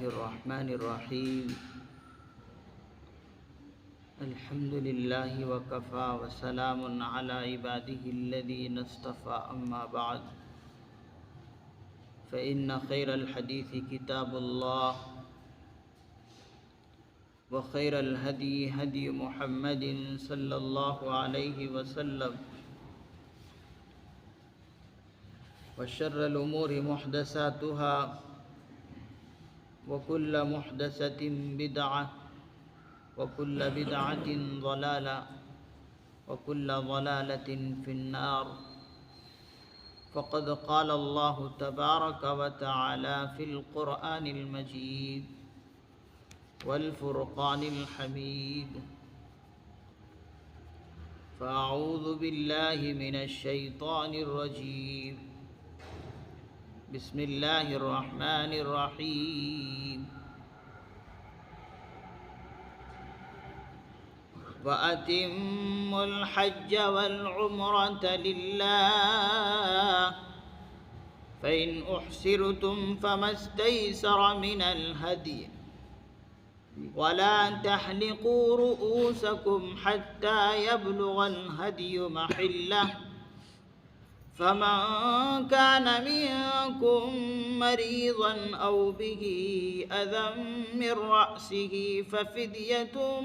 बिस्मिल्लाहिर्रहमानिर्रहीम अल्हम्दुलिल्लाहि वकफ़ा वसलामुन अला इबादिहिल्लज़ीना इस्तफ़ा अम्मा बअद फ़इन्न खैरल हदीसी किताबुल्लाह व खैरल हदी हदी मुहम्मदिन सल्लल्लाहु अलैहि वसल्लम व शर्रल उमूरि मुहदसातुहा व कुल्ल मुहदसतिन बिदअह व कुल्ल बिदअतिन ज़लाला व कुल्ल ज़लालतिन फिन्नार फ़क़द क़ाल अल्लाहु तबारक व तआला फ़िल क़ुरआनिल मजीद वल फ़ुरक़ानिल हमीद फ़अऊज़ु बिल्लाहि मिनश शैतानिर रजीम बिस्मिल्लाहिर्रहमानिर रहीम व अतिम्मुल हज्ज वल उम्रत लिल्लाह फ़इन उहसिरतुम फमस्तैसर मिनल हदी वला तहलिक़ू रुऊसकुम हत्ता यब्लुगल हदियु महिल्लह फमन कान मिनकुम मरीज़न औ बिही अज़म मिन रअसिही फफ़िद्यतुम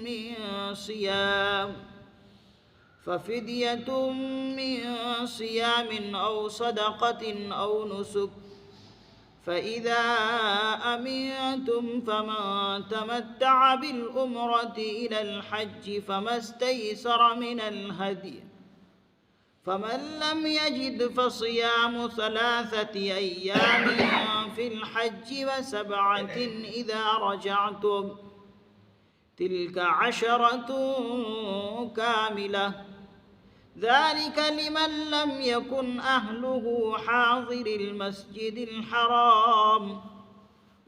मिन सियामिन औ सदक़तिन औ नुसुक फ़इज़ा अमिनतुम फमन तमत्तअ बिलउम्रति इलल हज्जि फमस्तैसर मिनल हदी फमन लम यजिद फ़सियामु सलासति अय्यामिन फ़िल हज्जि व सबअतिन इज़ा रजअतुम तिल्क अशरतुन कामिलह ज़ालिक लिमन लम यकुन अहलुहु हाज़िरिल मस्जिदिल हराम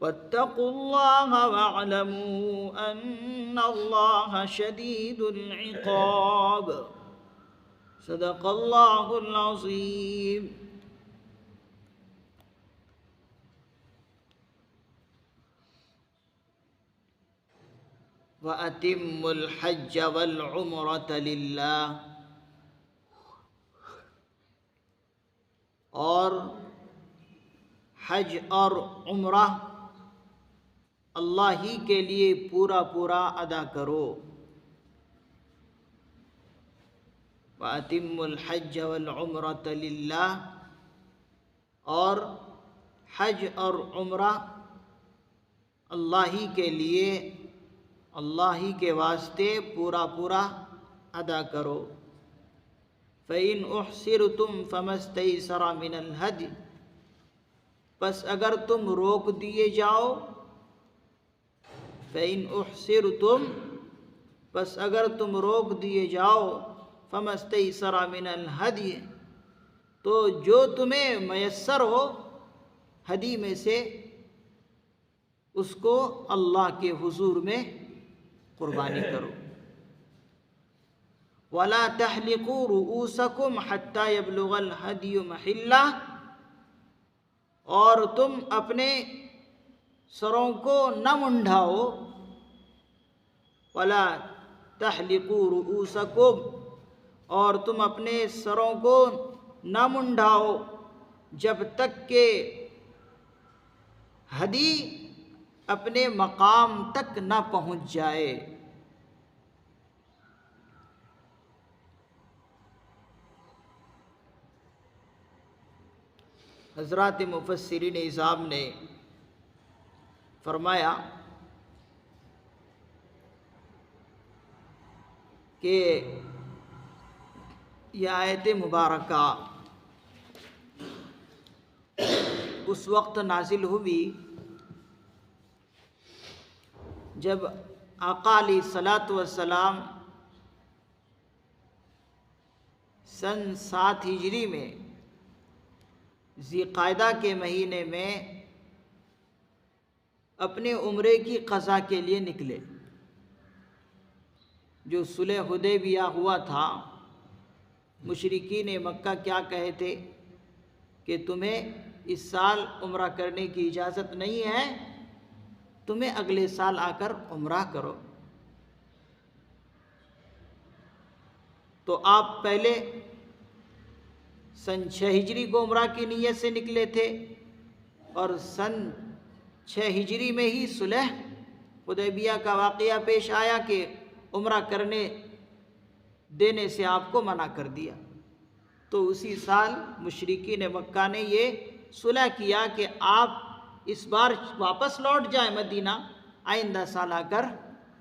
वत्तक़ुल्लाह वअलमू अन्नल्लाह शदीदुल इक़ाब सदक़ल्लाहुल अज़ीम। व अतिम्मुल हज्ज वल उम्रत लिल्लाह, और हज और उम्रा अल्लाह ही के लिए पूरा पूरा अदा करो। व अतिम्मुल हज्ज वल उम्रत लिल्लाह, और हज और उम्रा अल्लाह ही के लिए, अल्लाह ही के वास्ते पूरा पूरा अदा करो। फ़इन उहसिरतुम फमस्तैसर मिनल हदी, बस अगर तुम रोक दिए जाओ, फ़इन उहसिरतुम, बस अगर तुम रोक दिए जाओ, फमस्तैसर मिनल हदी, तो जो तुम्हें मयस्सर हो हदी में से उसको अल्लाह के हुजूर में कुर्बानी करो। वला तहलिक़ू रुऊसकुम हत्ता यब्लुगल हदियु महिल्लह, और तुम अपने सरों को न मुंडाओ। वला तहलिक़ू रुऊसकुम, और तुम अपने सरों को न मुंडाओ जब तक के हदी अपने मकाम तक न पहुँच जाए। हज़रात मुफ़स्सिरीन इज़ाम ने फरमाया कि यह आयत मुबारका उस वक्त नाजिल हुई जब आका अलैहिस्सलातु वस्सलाम सन 7 हिजरी में ज़िक़ायदा के महीने में अपने उम्रे की क़ज़ा के लिए निकले। जो सुलह हुदैबिया हुआ था, मुशरिकीन मक्का क्या कहे थे कि तुम्हें इस साल उम्रा करने की इजाज़त नहीं है, तुम्हें अगले साल आकर उम्रा करो। तो आप पहले सन 6 हिजरी को उम्रा की नीयत से निकले थे और सन 6 हिजरी में ही सुलह हुदैबिया का वाक़या पेश आया कि उम्रा करने देने से आपको मना कर दिया। तो उसी साल मुशरिकीन मक्का ने ये सुलह किया कि आप इस बार वापस लौट जाएं मदीना, आइंदा साल आकर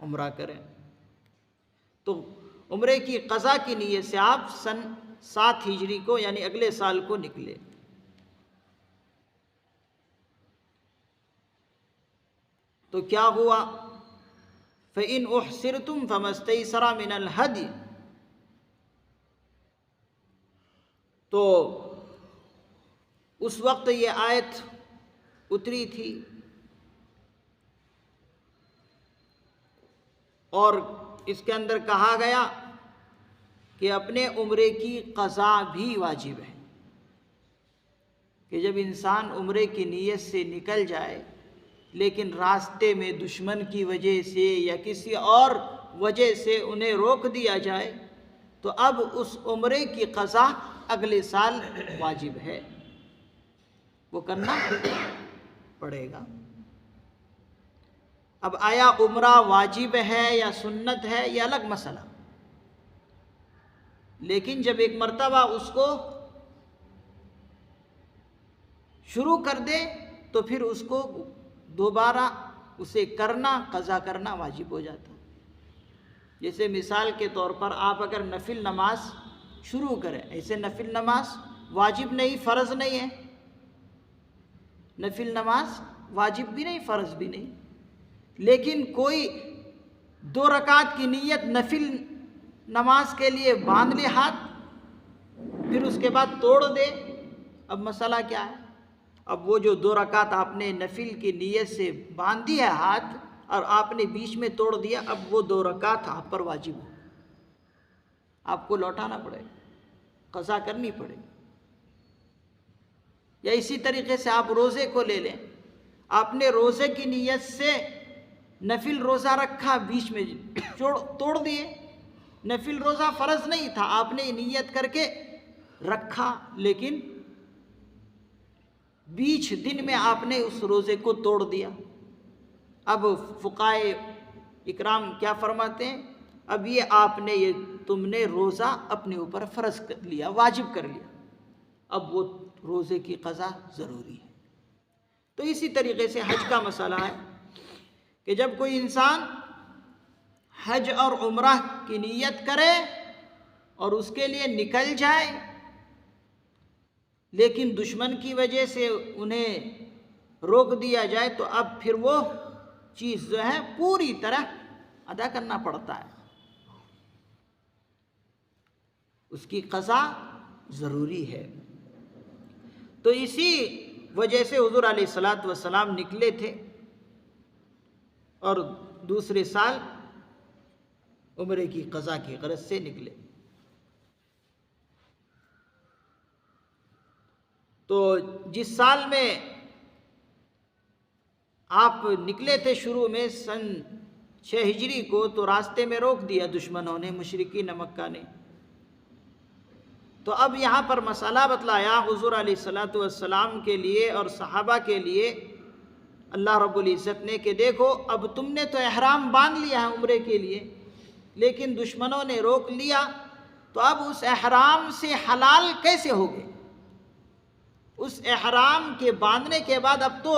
उम्रा करें। तो उम्रे की क़ज़ा की नीयत से आप सन 7 हिजरी को यानी अगले साल को निकले। तो क्या हुआ? फ़इन उहसिरतुम फ़मस्तैसरा मिनल हदी। तो उस वक्त ये आयत उतरी थी और इसके अंदर कहा गया कि अपने उम्रे की क़ज़ा भी वाजिब है, कि जब इंसान उम्रे की नीयत से निकल जाए लेकिन रास्ते में दुश्मन की वजह से या किसी और वजह से उन्हें रोक दिया जाए तो अब उस उम्रे की क़ज़ा अगले साल वाजिब है, वो करना पड़ेगा। अब आया उम्रा वाजिब है या सुन्नत है, यह अलग मसला, लेकिन जब एक मर्तबा उसको शुरू कर दे तो फिर उसको दोबारा उसे करना, क़ज़ा करना वाजिब हो जाता है। जैसे मिसाल के तौर पर आप अगर नफिल नमाज शुरू करें, ऐसे नफिल नमाज वाजिब नहीं, फ़र्ज़ नहीं है, नफिल नमाज वाजिब भी नहीं, फ़र्ज़ भी नहीं, लेकिन कोई 2 रकात की नीयत नफिल नमाज के लिए बांध ले हाथ, फिर उसके बाद तोड़ दे। अब मसला क्या है? अब वो जो 2 रकात आपने नफिल की नीयत से बांधी है हाथ और आपने बीच में तोड़ दिया, अब वो 2 रकात आप पर वाजिब हो, आपको लौटाना पड़ेगा, क़ज़ा करनी पड़ेगी। या इसी तरीके से आप रोज़े को ले लें, आपने रोज़े की नीयत से नफिल रोज़ा रखा, बीच में तोड़ दिए, नफिल रोज़ा फ़र्ज़ नहीं था, आपने नीयत करके रखा लेकिन बीच दिन में आपने उस रोज़े को तोड़ दिया। अब फ़ुक़ाए इकराम क्या फरमाते हैं? अब ये तुमने रोज़ा अपने ऊपर फ़र्ज़ कर लिया, वाजिब कर लिया, अब वो रोज़े की क़ज़ा ज़रूरी है। तो इसी तरीके से हज का मसला है कि जब कोई इंसान हज और उम्रह की नीयत करे और उसके लिए निकल जाए लेकिन दुश्मन की वजह से उन्हें रोक दिया जाए तो अब फिर वो चीज़ जो है पूरी तरह अदा करना पड़ता है, उसकी क़ज़ा ज़रूरी है। तो इसी वजह से हुज़ूर अलैहिस्सलातु वस्सलाम निकले थे और दूसरे साल उम्रे की क़ज़ा की ग़रज़ से निकले। तो जिस साल में आप निकले थे शुरू में सन 6 हिजरी को, तो रास्ते में रोक दिया दुश्मनों ने, मुशरिकीन मक्का ने। तो अब यहाँ पर मसला बतलाया हुज़ूर अलैहिस्सलातु वस्सलाम के लिए और सहाबा के लिए अल्लाह रब्बुल इज़्ज़त ने कि देखो अब तुमने तो एहराम बांध लिया है उम्रे के लिए, लेकिन दुश्मनों ने रोक लिया, तो अब उस एहराम से हलाल कैसे होगे? उस एहराम के बांधने के बाद अब तो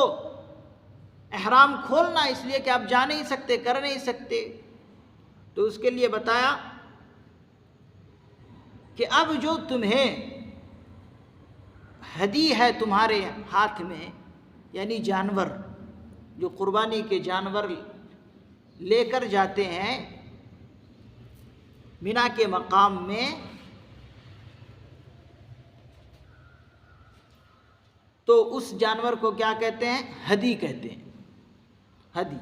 एहराम खोलना, इसलिए कि आप जा नहीं सकते, कर नहीं सकते। तो उसके लिए बताया कि अब जो तुम्हें हदी है तुम्हारे हाथ में, यानी जानवर, जो कुर्बानी के जानवर लेकर जाते हैं मिना के मकाम में, तो उस जानवर को क्या कहते हैं? हदी कहते हैं, हदी।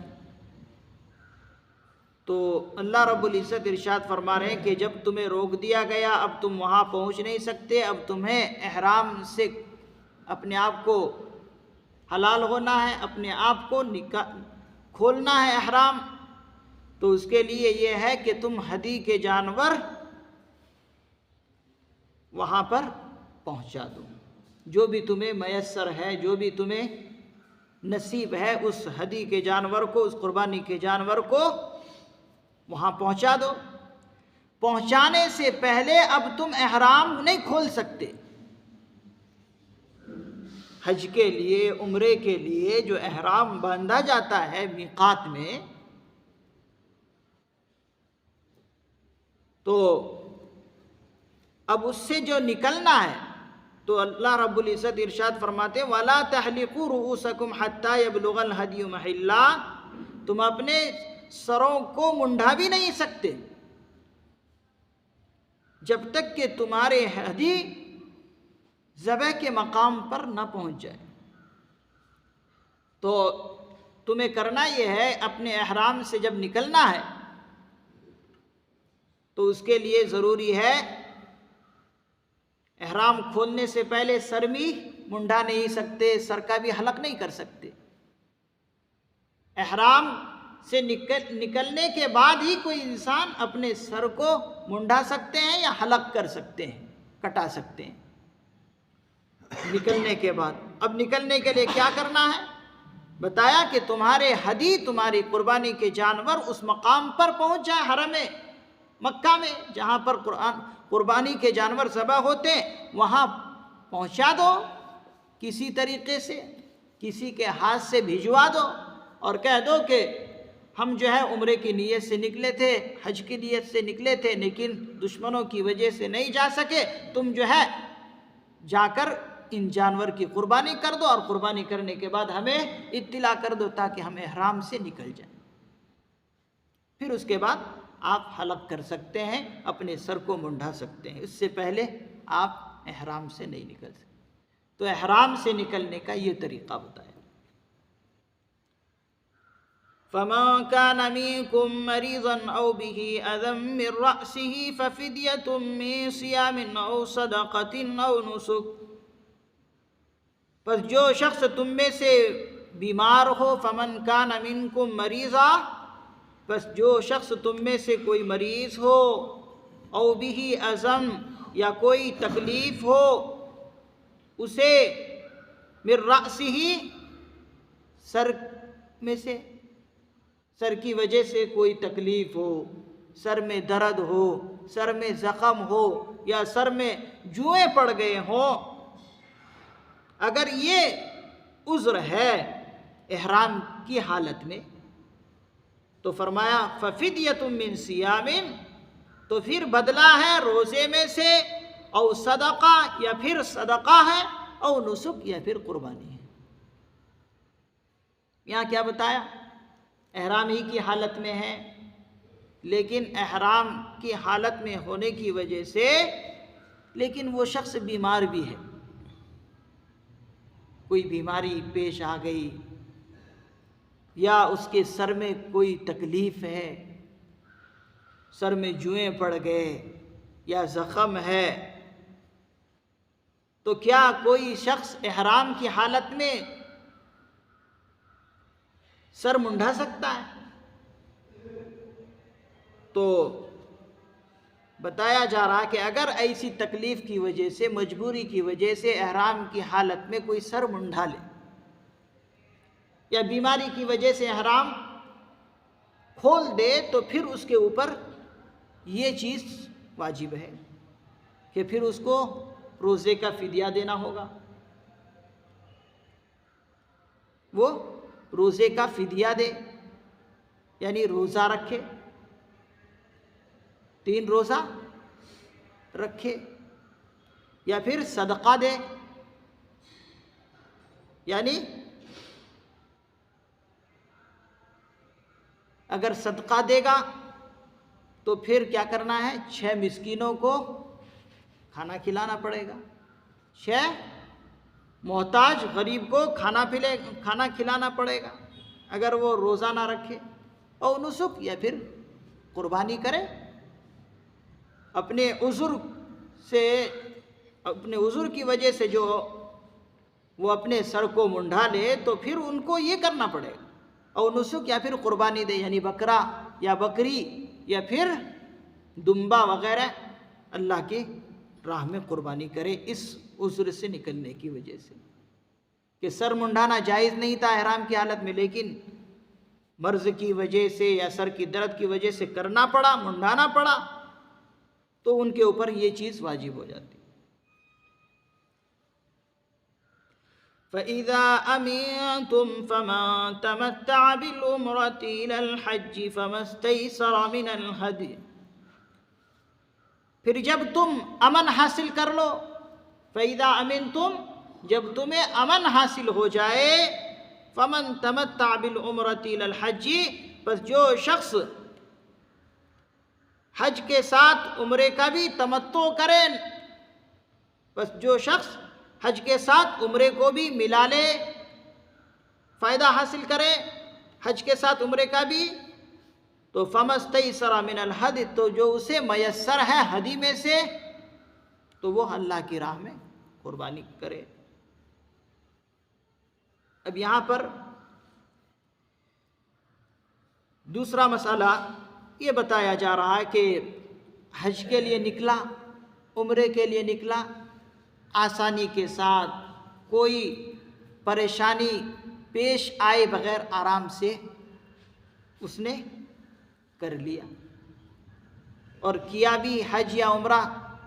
तो अल्लाह रब्बुल इज़्ज़त इरशाद फरमा रहे हैं कि जब तुम्हें रोक दिया गया, अब तुम वहाँ पहुँच नहीं सकते, अब तुम्हें एहराम से अपने आप को हलाल होना है, अपने आप को खोलना है एहराम, तो उसके लिए ये है कि तुम हदी के जानवर वहाँ पर पहुँचा दो। जो भी तुम्हें मयस्सर है, जो भी तुम्हें नसीब है, उस हदी के जानवर को, उस कुर्बानी के जानवर को वहाँ पहुँचा दो। पहुँचाने से पहले अब तुम एहराम नहीं खोल सकते। हज के लिए, उम्रे के लिए जो एहराम बांधा जाता है मीकात में, तो अब उससे जो निकलना है, तो अल्लाह रब्बुल इज़्ज़त इरशाद फरमाते वला तहलिकू रुऊसकुम हत्ता यबलुगल हदियु महिल्ला, तुम अपने सरों को मुंडा भी नहीं सकते जब तक कि तुम्हारे हदी ज़बह के मकाम पर न पहुंच जाए। तो तुम्हें करना यह है, अपने एहराम से जब निकलना है तो उसके लिए ज़रूरी है एहराम खोलने से पहले सर भी मुंडा नहीं सकते, सर का भी हलक नहीं कर सकते। एहराम से निकलने के बाद ही कोई इंसान अपने सर को मुंडा सकते हैं या हलक कर सकते हैं, कटा सकते हैं निकलने के बाद। अब निकलने के लिए क्या करना है, बताया कि तुम्हारे हदी, तुम्हारी कुर्बानी के जानवर उस मकाम पर पहुंच जाए, हरम मक्का में, जहाँ पर कुर्बानी के जानवर ज़बह होते हैं, वहाँ पहुँचा दो किसी तरीक़े से, किसी के हाथ से भिजवा दो और कह दो कि हम जो है उम्रे की नीयत से निकले थे, हज की नीयत से निकले थे, लेकिन दुश्मनों की वजह से नहीं जा सके, तुम जो है जाकर इन जानवर की कुर्बानी कर दो और कुर्बानी करने के बाद हमें इत्तिला कर दो ताकि हम एहराम से निकल जाएं। फिर उसके बाद आप हलक कर सकते हैं, अपने सर को मुंडा सकते हैं, इससे पहले आप एहराम से नहीं निकल सकते। तो एहराम से निकलने का ये तरीक़ा बताया। फ़मन कान मिनकुम मरीज़न औ बिही अज़म मिन रअसिही फ़फ़िद्यतुम मिन सियामिन औ सदक़तिन औ नुसुक। बस जो शख्स तुम में से बीमार हो, फ़मन कान मिनकुम मरीज़ा, बस जो शख्स तुम में से कोई मरीज़ हो, औ बिही अज़म, या कोई तकलीफ़ हो उसे, मिन रअसिही, सर में से, सर की वजह से कोई तकलीफ़ हो, सर में दर्द हो, सर में ज़ख़म हो, या सर में जुएँ पड़ गए हों, अगर ये उज़्र है एहराम की हालत में, तो फरमाया फ़फ़िद्यतुम मिन सियामिन, तो फिर बदला है रोज़े में से, और सदक़ा, या फिर सदक़ा है, और नुसुक, या फिर कुर्बानी है। यहाँ क्या बताया, एहराम ही की हालत में है, लेकिन एहराम की हालत में होने की वजह से, लेकिन वो शख्स बीमार भी है, कोई बीमारी पेश आ गई, या उसके सर में कोई तकलीफ़ है, सर में जुएँ पड़ गए या ज़ख़म है, तो क्या कोई शख्स एहराम की हालत में सर मुंडा सकता है? तो बताया जा रहा कि अगर ऐसी तकलीफ़ की वजह से, मजबूरी की वजह से एहराम की हालत में कोई सर मुंडा ले, या बीमारी की वजह से एहराम खोल दे, तो फिर उसके ऊपर ये चीज़ वाजिब है कि फिर उसको रोज़े का फ़िदिया देना होगा। वो रोज़े का फ़िदिया दे, यानी रोज़ा रखे, 3 रोज़ा रखे, या फिर सदक़ा दे, यानी अगर सदक़ा देगा तो फिर क्या करना है, 6 मिस्कीनों को खाना खिलाना पड़ेगा, 6 मोहताज गरीब को खाना खिलाना पड़ेगा अगर वो रोज़ा ना रखे। और नुसुक, या फिर कुर्बानी करे, अपने उज़ुर की वजह से जो वो अपने सर को मुंडा ले, तो फिर उनको ये करना पड़ेगा, और नुसुक या फिर कुर्बानी दे, यानी बकरा या बकरी या फिर दुम्बा वगैरह अल्लाह की राह में कुर्बानी करे, इस उज़्र से निकलने की वजह से कि सर मुंडाना जायज़ नहीं था ihराम की हालत में, लेकिन मर्ज़ की वजह से या सर की दर्द की वजह से करना पड़ा, मुंडाना पड़ा, तो उनके ऊपर ये चीज़ वाजिब हो जाती। फ़इज़ा अमिनतुम फ़मन तमत्तअ बिल-उम्रति इलल हज्ज फ़मस्तयसर मिनल हदी। फिर जब तुम अमन हासिल कर लो, फ़इज़ा अमिनतुम, जब तुम्हें अमन हासिल हो जाए, फ़मन तमत्तअ बिल-उम्रति इलल हज्ज, बस जो शख्स हज के साथ उम्रे का भी तमत्तो करें, बस जो शख्स हज के साथ उम्रे को भी मिला ले, फ़ायदा हासिल करे हज के साथ उम्रे का भी, तो फ़मस्तयसर मिनल हदी, तो जो उसे मयस्सर है हदी में से, तो वो अल्लाह की राह में कुर्बानी करे। अब यहाँ पर दूसरा मसला ये बताया जा रहा है कि हज के लिए निकला, उम्रे के लिए निकला, आसानी के साथ, कोई परेशानी पेश आए बग़ैर आराम से उसने कर लिया और किया भी हज या उम्रा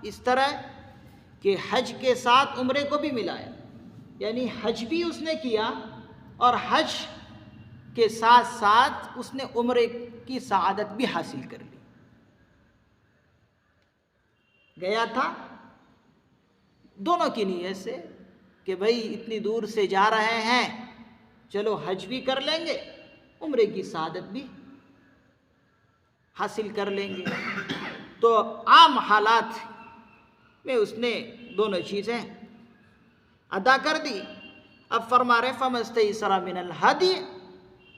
इस तरह कि हज के साथ उम्रे को भी मिलाया, यानी हज भी उसने किया और हज के साथ साथ उसने उम्रे की सआदत भी हासिल कर ली। गया था दोनों की नीयत से कि भाई इतनी दूर से जा रहे हैं, चलो हज भी कर लेंगे, उम्रे की सआदत भी हासिल कर लेंगे। तो आम हालात में उसने दोनों चीज़ें अदा कर दी। अब फरमा रहे फ़मस्तयसर मिनल हदी,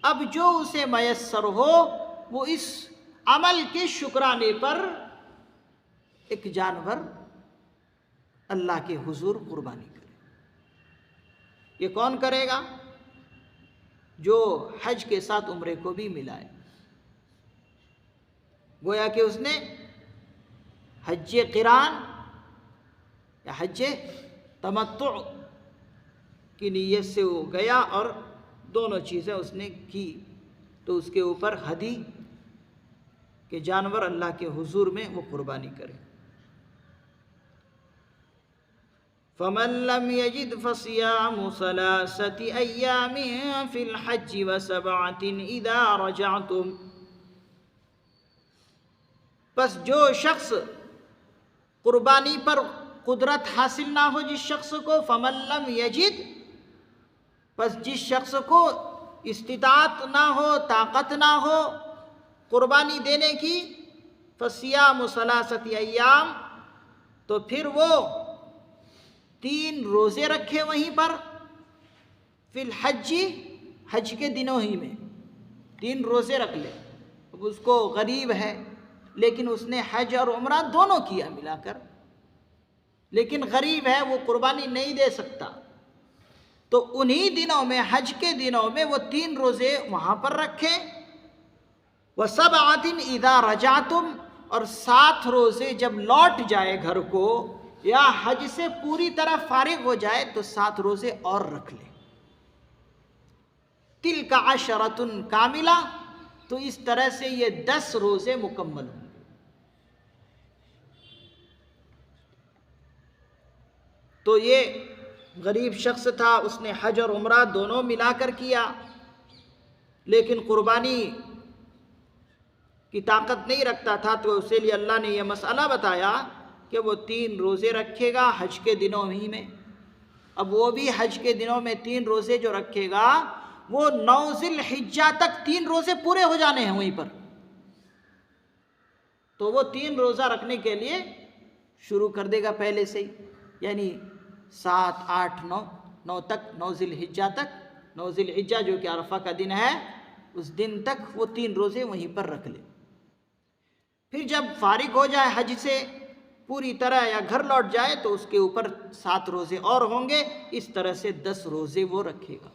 अब जो उसे मयस्सर हो वो इस अमल के शुक्राने पर एक जानवर अल्लाह के हुजूर कुर्बानी करे। ये कौन करेगा? जो हज के साथ उम्रे को भी मिलाए। गोया कि उसने हज क़िरान या हज तमत्तु की नीयत से वो गया और दोनों चीज़ें उसने की, तो उसके ऊपर हदी के जानवर अल्लाह के हुजूर में वो कुर्बानी करे। फ़मन लम यजिद फ़सियामु सलासति अय्यामिन फ़िल हज्ज व सबअतिन इज़ा रजअतुम, बस जो शख्स कुर्बानी पर कुदरत हासिल ना हो, जिस शख्स को फ़मन लम यजिद, बस जिस शख्स को इस्तिताअत ना हो, ताकत ना हो कुर्बानी देने की, फ़सियामु सलासति अय्याम, तो फिर वो 3 रोज़े रखे वहीं पर, फिल हज्जी, हज के दिनों ही में 3 रोज़े रख ले। अब उसको गरीब है लेकिन उसने हज और उम्रा दोनों किया मिलाकर, लेकिन गरीब है, वो कुर्बानी नहीं दे सकता, तो उन्हीं दिनों में, हज के दिनों में वो 3 रोज़े वहाँ पर रखे। व सबअतिन इज़ा रजअतुम, और 7 रोज़े जब लौट जाए घर को या हज से पूरी तरह फारिग हो जाए तो 7 रोज़े और रख ले। तिल्का अशरतुन कामिला, तो इस तरह से ये 10 रोज़े मुकम्मल होंगे। तो ये गरीब शख्स था, उसने हज और उम्रा दोनों मिलाकर किया, लेकिन कुर्बानी की ताकत नहीं रखता था, तो उसके लिए अल्लाह ने यह मसला बताया कि वो 3 रोज़े रखेगा हज के दिनों ही में। अब वो भी हज के दिनों में 3 रोज़े जो रखेगा, वो 9 ज़िल-हिज्जा तक 3 रोज़े पूरे हो जाने हैं वहीं पर, तो वो 3 रोज़ा रखने के लिए शुरू कर देगा पहले से ही, यानी 7, 8, 9 तक, 9 ज़िल-हिज्जा तक, 9 ज़िल-हिज्जा जो कि अरफा का दिन है, उस दिन तक वो 3 रोज़े वहीं पर रख ले। फिर जब फारिग हो जाए हज से पूरी तरह या घर लौट जाए तो उसके ऊपर 7 रोज़े और होंगे। इस तरह से 10 रोज़े वो रखेगा।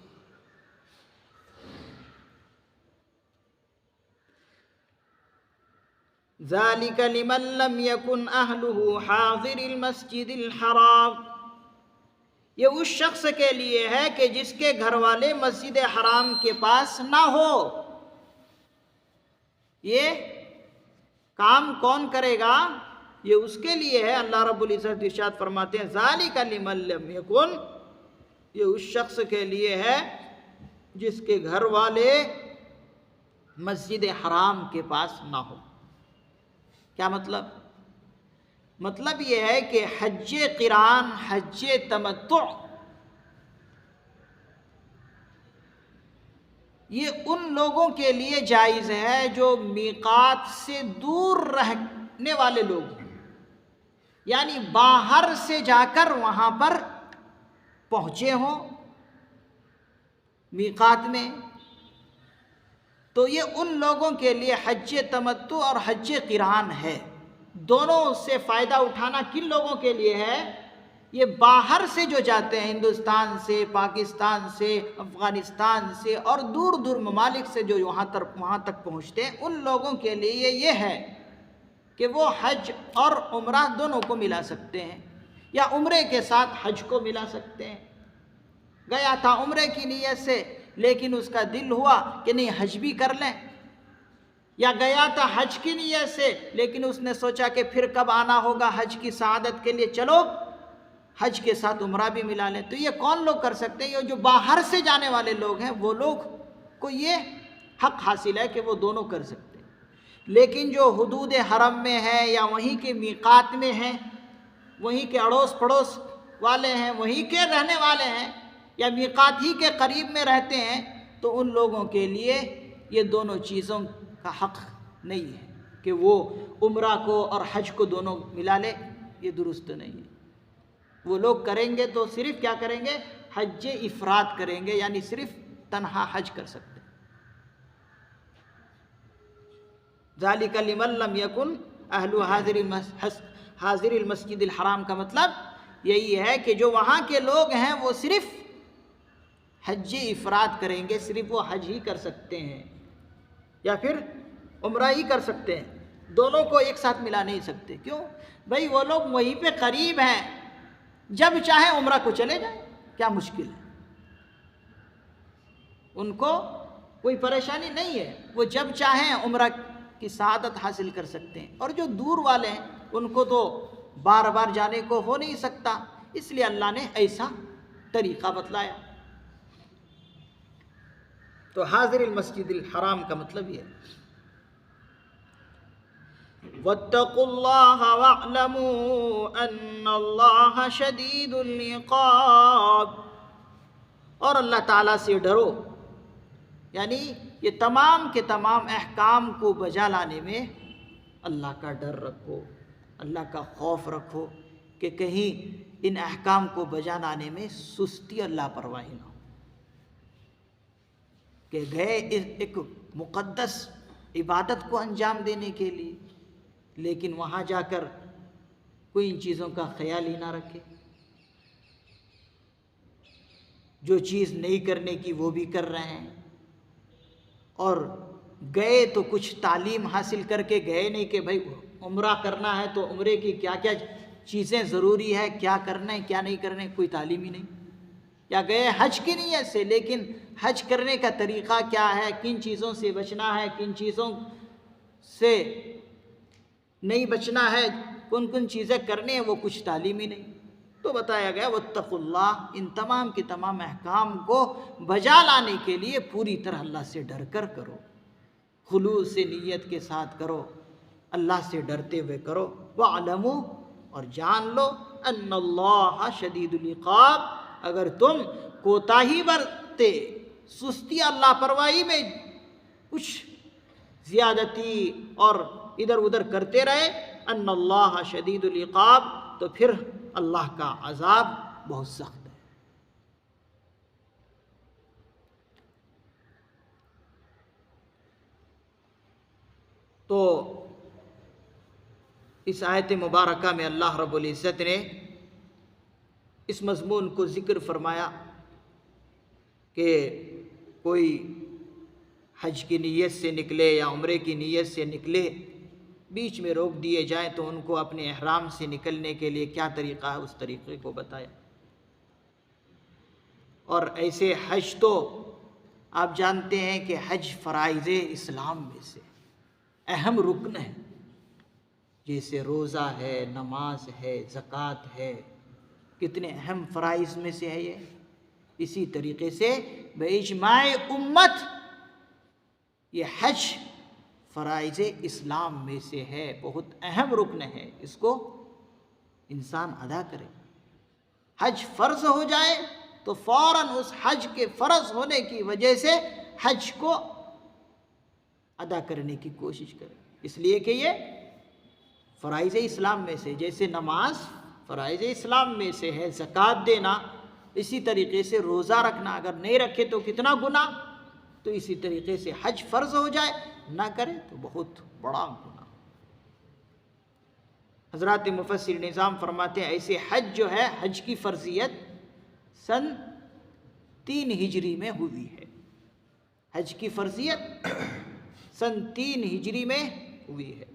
ज़ालिका लिमन लम यकुन अहलुहु हाज़िरिल मस्जिदिल हराम, ये उस शख्स के लिए है कि जिसके घर वाले मस्जिद हराम के पास ना हो। ये काम कौन करेगा? ये उसके लिए है। अल्लाह रब्बुल इज़्ज़त इरशाद फरमाते हैं ज़ालिका लिमन लम यकुन, ये उस शख्स के लिए है जिसके घर वाले मस्जिद हराम के पास ना हो। क्या मतलब? मतलब ये है कि हज्जे क़िरान, हज्जे तमत्तु, ये उन लोगों के लिए जायज़ है जो मीक़ात से दूर रहने वाले लोग हैं, यानी बाहर से जाकर वहाँ पर पहुँचे हों मीक़ात में, तो ये उन लोगों के लिए हज्जे तमत्तु और हज्जे क़िरान है। दोनों से फ़ायदा उठाना किन लोगों के लिए है? ये बाहर से जो जाते हैं, हिंदुस्तान से, पाकिस्तान से, अफ़गानिस्तान से और दूर दूर ममालिक से जो वहाँ तक पहुँचते हैं, उन लोगों के लिए ये है कि वो हज और उम्रा दोनों को मिला सकते हैं, या उम्रे के साथ हज को मिला सकते हैं। गया था उम्रे की नीयत से, लेकिन उसका दिल हुआ कि नहीं हज भी कर लें, या गया था हज की नीयत से, लेकिन उसने सोचा कि फिर कब आना होगा हज की सआदत के लिए, चलो हज के साथ उम्रा भी मिला लें। तो ये कौन लोग कर सकते हैं? ये जो बाहर से जाने वाले लोग हैं, वो लोग को ये हक़ हासिल है कि वो दोनों कर सकते हैं। लेकिन जो हुदूद हरम में है या वहीं के मीक़ात में हैं, वहीं के अड़ोस पड़ोस वाले हैं, वहीं के रहने वाले हैं, या मीक़ात ही के करीब में रहते हैं, तो उन लोगों के लिए ये दोनों चीज़ों का हक़ नहीं है कि वो उम्रा को और हज को दोनों मिला ले। ये दुरुस्त नहीं है। वो लोग करेंगे तो सिर्फ़ क्या करेंगे? हज्जे इफ़राद करेंगे, यानी सिर्फ़ तन्हा हज कर सकते हैं। ज़ालिका लिमन लम यकुन अहलु हाज़िरिल मस्जिदिल हराम का मतलब यही है कि जो वहाँ के लोग हैं वो सिर्फ़ हज्जे इफ़राद करेंगे, सिर्फ़ वो हज ही कर सकते हैं या फिर उम्रा ही कर सकते हैं, दोनों को एक साथ मिला नहीं सकते। क्यों भाई? वो लोग वहीं पे करीब हैं, जब चाहे उम्रा को चले जाएं, क्या मुश्किल है? उनको कोई परेशानी नहीं है, वो जब चाहें उम्रा की सआदत हासिल कर सकते हैं। और जो दूर वाले हैं उनको तो बार बार जाने को हो नहीं सकता, इसलिए अल्लाह ने ऐसा तरीक़ा बतलाया। तो हाज़िरिल मस्जिदिल हराम का मतलब ये है। वत्तक़ुल्लाह वअलमू अन्नल्लाह शदीदुल इक़ाब, और अल्लाह ताला से डरो, यानी ये तमाम के तमाम अहकाम को बजा लाने में अल्लाह का डर रखो, अल्लाह का खौफ रखो कि कहीं इन अहकाम को बजा लाने में सुस्ती और लापरवाही ना हो, कि गए एक मुक़द्दस इबादत को अंजाम देने के लिए, लेकिन वहाँ जाकर कोई इन चीज़ों का ख्याल ही ना रखे, जो चीज़ नहीं करने की वो भी कर रहे हैं, और गए तो कुछ तालीम हासिल करके गए नहीं कि भाई उम्रा करना है तो उम्रे की क्या क्या चीज़ें ज़रूरी है, क्या करना है क्या नहीं करना है, कोई तालीम ही नहीं। या गए हज की नीयत से, लेकिन हज करने का तरीक़ा क्या है, किन चीज़ों से बचना है, किन चीज़ों से नहीं बचना है, कौन कौन चीज़ें करनी है, वो कुछ तालीम ही नहीं। तो बताया गया वत्तक़ुल्लाह, इन तमाम के तमाम अहकाम को बजा लाने के लिए पूरी तरह अल्लाह से डर कर करो, खुलूस से नीयत के साथ करो, अल्लाह से डरते हुए करो। वअलमू, और जान लो, अन्नल्लाह शदीदुल इक़ाब, अगर तुम कोताही बरते, सुस्ती और लापरवाही में कुछ ज़्यादती और इधर उधर करते रहे, अन्नल्लाह शदीदुल इक़ाब, तो फिर अल्लाह का अज़ाब बहुत सख्त है। तो इस आयत मुबारका में अल्लाह रब्बुल इज़्ज़त ने इस मज़मून को ज़िक्र फरमाया कि कोई हज की नीयत से निकले या उम्रे की नीयत से निकले बीच में रोक दिए जाएं तो उनको अपने इहराम से निकलने के लिए क्या तरीक़ा है, उस तरीक़े को बताया। और ऐसे हज तो आप जानते हैं कि हज फ़राइज़ इस्लाम में से अहम रुकन है, जैसे रोज़ा है, नमाज है, ज़कात है, कितने अहम फ़राइज़ में से है ये। इसी तरीक़े से बेइज्माए उम्मत ये हज फ़राइज़ इस्लाम में से है, बहुत अहम रुकन है, इसको इंसान अदा करे। हज फ़र्ज़ हो जाए तो फ़ौरन उस हज के फ़र्ज़ होने की वजह से हज को अदा करने की कोशिश करे, इसलिए कि ये फ़राइज़ इस्लाम में से, जैसे नमाज फ़राइज़ इस्लाम में से है, ज़कात देना, इसी तरीक़े से रोज़ा रखना, अगर नहीं रखे तो कितना गुनाह, तो इसी तरीक़े से हज फ़र्ज़ हो जाए ना करे तो बहुत बड़ा गुनाह। हज़रात मुफ़स्सिर निज़ाम फरमाते हैं ऐसे हज जो है, हज की फ़र्ज़ियत सन 3 हिजरी में हुई है। हज की फ़र्ज़ियत सन 3 हिजरी में हुई है।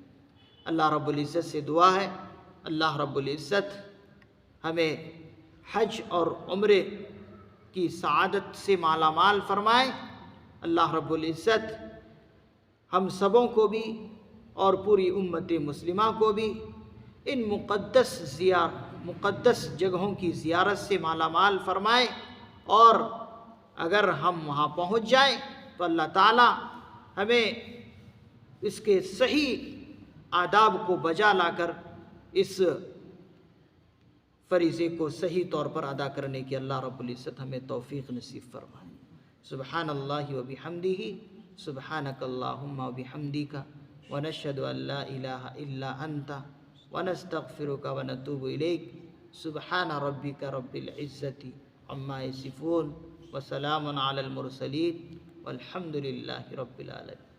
अल्लाह रब्बुल इज़्ज़त से दुआ है, अल्लाह रब्बुल इज़्ज़त हमें हज और उम्रे की सआदत से मालामाल फरमाए। अल्लाह रब्बुल इज़्ज़त हम सबों को भी और पूरी उम्मत मुस्लिमा को भी इन मुक़द्दस जगहों की ज़ियारत से मालामाल फरमाए, और अगर हम वहाँ पहुँच जाएँ तो अल्लाह ताला हमें इसके सही आदाब को बजा लाकर इस फ़रीज़े को सही तौर पर अदा करने की अल्लाह रब्बुल इज़्ज़त हमें तौफ़ीक़ नसीब फ़रमाए। सुब्हानल्लाहि व बिहम्दिही, सुब्हानकल्लाहुम्मा व बिहम्दिका, व नशहदु अल्ला इलाहा इल्ला अंता, व नस्तग़फ़िरुका व नतूबु इलैक। सुब्हान रब्बिका रब्बिल इज़्ज़ति अम्मा यसिफ़ून, व सलामुन अलल मुरसलीन, वल्हम्दुलिल्लाहि रब्बिल आलमीन।